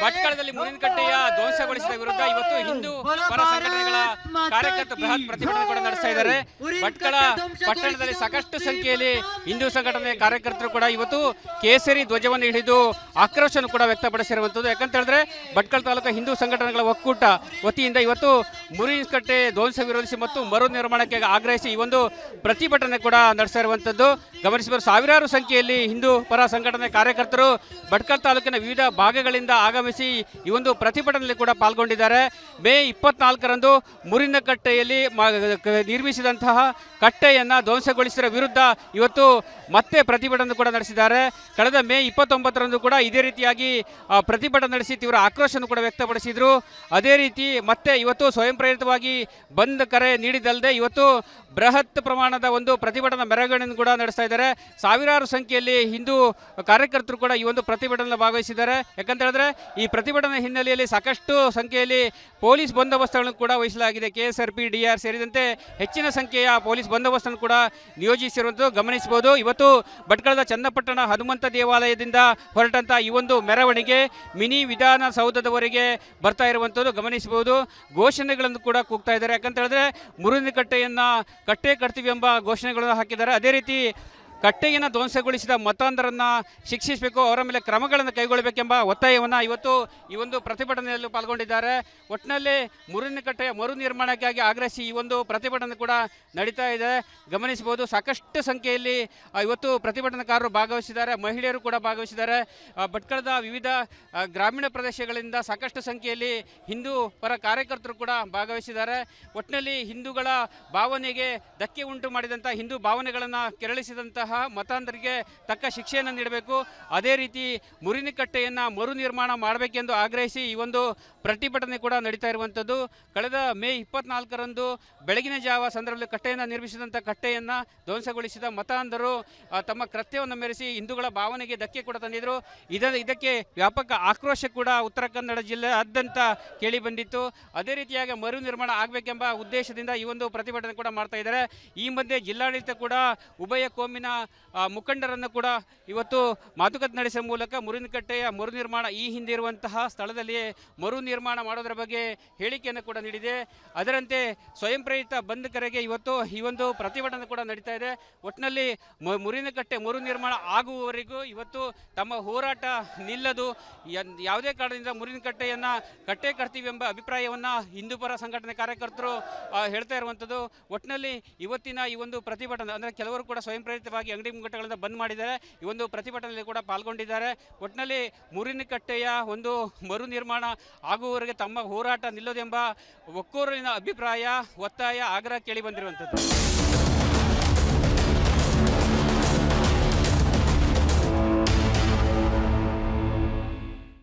ಭಟ್ಕಳದಲ್ಲಿ ಮುರಿನಕಟ್ಟೆಯ ಧ್ವಂಸಗೊಳಿಸಿದ ವಿರುದ್ಧ ಇವತ್ತು ಹಿಂದೂ ಪರ ಸಂಘಟನೆಗಳ ಕಾರ್ಯಕರ್ತರು ಬೃಹತ್ ಪ್ರತಿಭಟನೆ ಕೂಡ ನಡೆಸ್ತಾ ಇದ್ದಾರೆ. ಭಟ್ಕಳ ಪಟ್ಟಣದಲ್ಲಿ ಸಾಕಷ್ಟು ಸಂಖ್ಯೆಯಲ್ಲಿ ಹಿಂದೂ ಸಂಘಟನೆಯ ಕಾರ್ಯಕರ್ತರು ಕೂಡ ಇವತ್ತು ಕೇಸರಿ ಧ್ವಜವನ್ನು ಹಿಡಿದು ಆಕ್ರೋಶವನ್ನು ಕೂಡ ವ್ಯಕ್ತಪಡಿಸಿರುವಂಥದ್ದು. ಯಾಕಂತ ಹೇಳಿದ್ರೆ ಭಟ್ಕಳ ತಾಲೂಕು ಹಿಂದೂ ಸಂಘಟನೆಗಳ ಒಕ್ಕೂಟ ವತಿಯಿಂದ ಇವತ್ತು ಮುರಿನಕಟ್ಟೆ ಧ್ವಂಸ ವಿರೋಧಿಸಿ ಮತ್ತು ಮರು ನಿರ್ಮಾಣಕ್ಕೆ ಆಗ್ರಹಿಸಿ ಈ ಒಂದು ಪ್ರತಿಭಟನೆ ಕೂಡ ನಡೆಸ್ತಾ ಇರುವಂಥದ್ದು ಗಮನಿಸಬಹುದು. ಸಾವಿರಾರು ಸಂಖ್ಯೆಯಲ್ಲಿ ಹಿಂದೂ ಪರ ಸಂಘಟನೆ ಕಾರ್ಯಕರ್ತರು ಭಟ್ಕಳ ತಾಲೂಕಿನ ವಿವಿಧ ಭಾಗಗಳಿಂದ ಆಗಮಿಸಿ ಈ ಒಂದು ಪ್ರತಿಭಟನೆಯಲ್ಲಿ ಕೂಡ ಪಾಲ್ಗೊಂಡಿದ್ದಾರೆ. ಮೇ 24ರಂದು ಮುರಿನಕಟ್ಟೆಯಲ್ಲಿ ನಿರ್ಮಿಸಿದಂತಹ ಕಟ್ಟೆಯನ್ನು ಧ್ವಂಸಗೊಳಿಸಿದ ವಿರುದ್ಧ ಇವತ್ತು ಮತ್ತೆ ಪ್ರತಿಭಟನೆ ಕೂಡ ನಡೆಸಿದ್ದಾರೆ. ಕಳೆದ ಮೇ 29ರಂದು ಕೂಡ ಇದೇ ರೀತಿಯಾಗಿ ಪ್ರತಿಭಟನೆ ನಡೆಸಿ ತೀವ್ರ ಆಕ್ರೋಶವನ್ನು ಕೂಡ ವ್ಯಕ್ತಪಡಿಸಿದರು. ಅದೇ ರೀತಿ ಮತ್ತೆ ಇವತ್ತು ಸ್ವಯಂ ಪ್ರೇರಿತವಾಗಿ ಬಂದ್ ಕರೆ ನೀಡಿದಲ್ಲದೆ ಇವತ್ತು ಬೃಹತ್ ಪ್ರಮಾಣದ ಒಂದು ಪ್ರತಿಭಟನಾ ಮೆರವಣಿಗೆಯನ್ನು ಕೂಡ ನಡೆಸ್ತಾ ಇದ್ದಾರೆ. ಸಾವಿರಾರು ಸಂಖ್ಯೆಯಲ್ಲಿ ಹಿಂದೂ ಕಾರ್ಯಕರ್ತರು ಕೂಡ ಈ ಒಂದು ಪ್ರತಿಭಟನೆಯಲ್ಲಿ ಭಾಗವಹಿಸಿದ್ದಾರೆ. ಯಾಕಂತ ಹೇಳಿದ್ರೆ ಈ ಪ್ರತಿಭಟನೆ ಹಿನ್ನೆಲೆಯಲ್ಲಿ ಸಾಕಷ್ಟು ಸಂಖ್ಯೆಯಲ್ಲಿ ಪೊಲೀಸ್ ಬಂದೋಬಸ್ತುಗಳನ್ನು ಕೂಡ ವಹಿಸಲಾಗಿದೆ. KSRP, DR ಸೇರಿದಂತೆ ಹೆಚ್ಚಿನ ಸಂಖ್ಯೆಯ ಪೊಲೀಸ್ ಬಂದೋಬಸ್ತನ್ನು ಕೂಡ ನಿಯೋಜಿಸಿರುವಂಥದ್ದು ಗಮನಿಸಬಹುದು. ಇವತ್ತು ಭಟ್ಕಳದ ಚನ್ನಪಟ್ಟಣ ಹನುಮಂತ ದೇವಾಲಯದಿಂದ ಹೊರಟಂಥ ಈ ಒಂದು ಮೆರವಣಿಗೆ ಮಿನಿ ವಿಧಾನಸೌಧದವರೆಗೆ ಬರ್ತಾ ಇರುವಂಥದ್ದು ಗಮನಿಸಬಹುದು. ಘೋಷಣೆಗಳನ್ನು ಕೂಡ ಕೂಗ್ತಾ ಇದ್ದಾರೆ. ಯಾಕಂತ ಹೇಳಿದ್ರೆ ಮುರಿನಕಟ್ಟೆಯನ್ನು ಕಟ್ಟೆ ಕಟ್ತೀವಿ ಎಂಬ ಘೋಷಣೆಗಳನ್ನು ಹಾಕಿದ್ದಾರೆ. ಅದೇ ರೀತಿ ಕಟ್ಟೆಯನ್ನು ಧ್ವಂಸಗೊಳಿಸಿದ ಮತಾಂಧರನ್ನು ಶಿಕ್ಷಿಸಬೇಕು, ಅವರ ಮೇಲೆ ಕ್ರಮಗಳನ್ನು ಕೈಗೊಳ್ಳಬೇಕೆಂಬ ಒತ್ತಾಯವನ್ನು ಇವತ್ತು ಈ ಒಂದು ಪ್ರತಿಭಟನೆಯಲ್ಲಿ ಪಾಲ್ಗೊಂಡಿದ್ದಾರೆ. ಒಟ್ಟಿನಲ್ಲಿ ಮುರಿನಕಟ್ಟೆಯ ಮರು ನಿರ್ಮಾಣಕ್ಕಾಗಿ ಆಗ್ರಹಿಸಿ ಈ ಒಂದು ಪ್ರತಿಭಟನೆ ಕೂಡ ನಡೀತಾ ಇದೆ ಗಮನಿಸಬಹುದು. ಸಾಕಷ್ಟು ಸಂಖ್ಯೆಯಲ್ಲಿ ಇವತ್ತು ಪ್ರತಿಭಟನಾಕಾರರು ಭಾಗವಹಿಸಿದ್ದಾರೆ, ಮಹಿಳೆಯರು ಕೂಡ ಭಾಗವಹಿಸಿದ್ದಾರೆ. ಭಟ್ಕಳದ ವಿವಿಧ ಗ್ರಾಮೀಣ ಪ್ರದೇಶಗಳಿಂದ ಸಾಕಷ್ಟು ಸಂಖ್ಯೆಯಲ್ಲಿ ಹಿಂದೂ ಪರ ಕಾರ್ಯಕರ್ತರು ಕೂಡ ಭಾಗವಹಿಸಿದ್ದಾರೆ. ಒಟ್ಟಿನಲ್ಲಿ ಹಿಂದೂಗಳ ಭಾವನೆಗೆ ಧಕ್ಕೆ ಉಂಟು ಮಾಡಿದಂಥ ಹಿಂದೂ ಭಾವನೆಗಳನ್ನು ಕೆರಳಿಸಿದಂತಹ ಮತಾಂಧರಿಗೆ ತಕ್ಕ ಶಿಕ್ಷೆಯನ್ನು ನೀಡಬೇಕು. ಅದೇ ರೀತಿ ಮುರಿನಕಟ್ಟೆಯನ್ನು ಮರು ನಿರ್ಮಾಣ ಮಾಡಬೇಕೆಂದು ಆಗ್ರಹಿಸಿ ಈ ಒಂದು ಪ್ರತಿಭಟನೆ ಕೂಡ ನಡೀತಾ ಇರುವಂಥದ್ದು. ಕಳೆದ ಮೇ 24ರಂದು ಬೆಳಗಿನ ಜಾವ ಸಂದರ್ಭದಲ್ಲಿ ಕಟ್ಟೆಯನ್ನು ನಿರ್ಮಿಸಿದಂಥ ಕಟ್ಟೆಯನ್ನು ಧ್ವಂಸಗೊಳಿಸಿದ ಮತಾಂಧರು ತಮ್ಮ ಕೃತ್ಯವನ್ನು ಮೆರೆಸಿ ಹಿಂದೂಗಳ ಭಾವನೆಗೆ ಧಕ್ಕೆ ಕೂಡ ತಂದಿದ್ದರು. ಇದಕ್ಕೆ ವ್ಯಾಪಕ ಆಕ್ರೋಶ ಕೂಡ ಉತ್ತರ ಕನ್ನಡ ಜಿಲ್ಲೆಯಾದ್ಯಂತ ಕೇಳಿ ಬಂದಿತ್ತು. ಅದೇ ರೀತಿಯಾಗಿ ಮರು ನಿರ್ಮಾಣ ಆಗಬೇಕೆಂಬ ಉದ್ದೇಶದಿಂದ ಈ ಒಂದು ಪ್ರತಿಭಟನೆ ಕೂಡ ಮಾಡ್ತಾ ಇದ್ದಾರೆ. ಈ ಮಧ್ಯೆ ಜಿಲ್ಲಾಡಳಿತ ಕೂಡ ಉಭಯ ಕೋಮಿನ ಮುಖಂಡರನ್ನು ಕೂಡ ಇವತ್ತು ಮಾತುಕತೆ ನಡೆಸುವ ಮೂಲಕ ಮುರಿನಕಟ್ಟೆಯ ಮರು ನಿರ್ಮಾಣ ಈ ಹಿಂದೆ ಇರುವಂತಹ ಸ್ಥಳದಲ್ಲಿ ಮರು ನಿರ್ಮಾಣ ಮಾಡೋದರ ಬಗ್ಗೆ ಹೇಳಿಕೆಯನ್ನು ಕೂಡ ನೀಡಿದೆ. ಅದರಂತೆ ಸ್ವಯಂ ಪ್ರೇರಿತ ಬಂದ್ ಕರೆಗೆ ಇವತ್ತು ಈ ಒಂದು ಪ್ರತಿಭಟನೆ ಕೂಡ ನಡೀತಾ ಇದೆ. ಒಟ್ಟಿನಲ್ಲಿ ಮುರಿನಕಟ್ಟೆ ಮರು ನಿರ್ಮಾಣ ಆಗುವವರೆಗೂ ಇವತ್ತು ತಮ್ಮ ಹೋರಾಟ ನಿಲ್ಲದು. ಯಾವುದೇ ಕಾರಣದಿಂದ ಮುರಿನಕಟ್ಟೆಯನ್ನು ಕಟ್ಟೆ ಕಟ್ತೀವಿ ಎಂಬ ಅಭಿಪ್ರಾಯವನ್ನು ಹಿಂದೂ ಪರ ಸಂಘಟನೆ ಕಾರ್ಯಕರ್ತರು ಹೇಳ್ತಾ ಇರುವಂಥದ್ದು. ಒಟ್ಟಿನಲ್ಲಿ ಇವತ್ತಿನ ಈ ಒಂದು ಪ್ರತಿಭಟನೆ ಅಂದರೆ ಕೆಲವರು ಕೂಡ ಸ್ವಯಂ ಪ್ರೇರಿತವಾಗಿ ಅಂಗಡಿ ಮುಂಗಟ್ಟುಗಳಿಂದ ಬಂದ್ ಮಾಡಿದ್ದಾರೆ. ಈ ಒಂದು ಪ್ರತಿಭಟನೆಯಲ್ಲಿ ಕೂಡ ಪಾಲ್ಗೊಂಡಿದ್ದಾರೆ. ಒಟ್ಟಿನಲ್ಲಿ ಮುರಿನಕಟ್ಟೆಯ ಒಂದು ಮರು ನಿರ್ಮಾಣ ಆಗುವವರೆಗೆ ತಮ್ಮ ಹೋರಾಟ ನಿಲ್ಲೋದೆಂಬ ಒಕ್ಕೂರಿನ ಅಭಿಪ್ರಾಯ, ಒತ್ತಾಯ, ಆಗ್ರಹ ಕೇಳಿ ಬಂದಿರುವಂಥದ್ದು.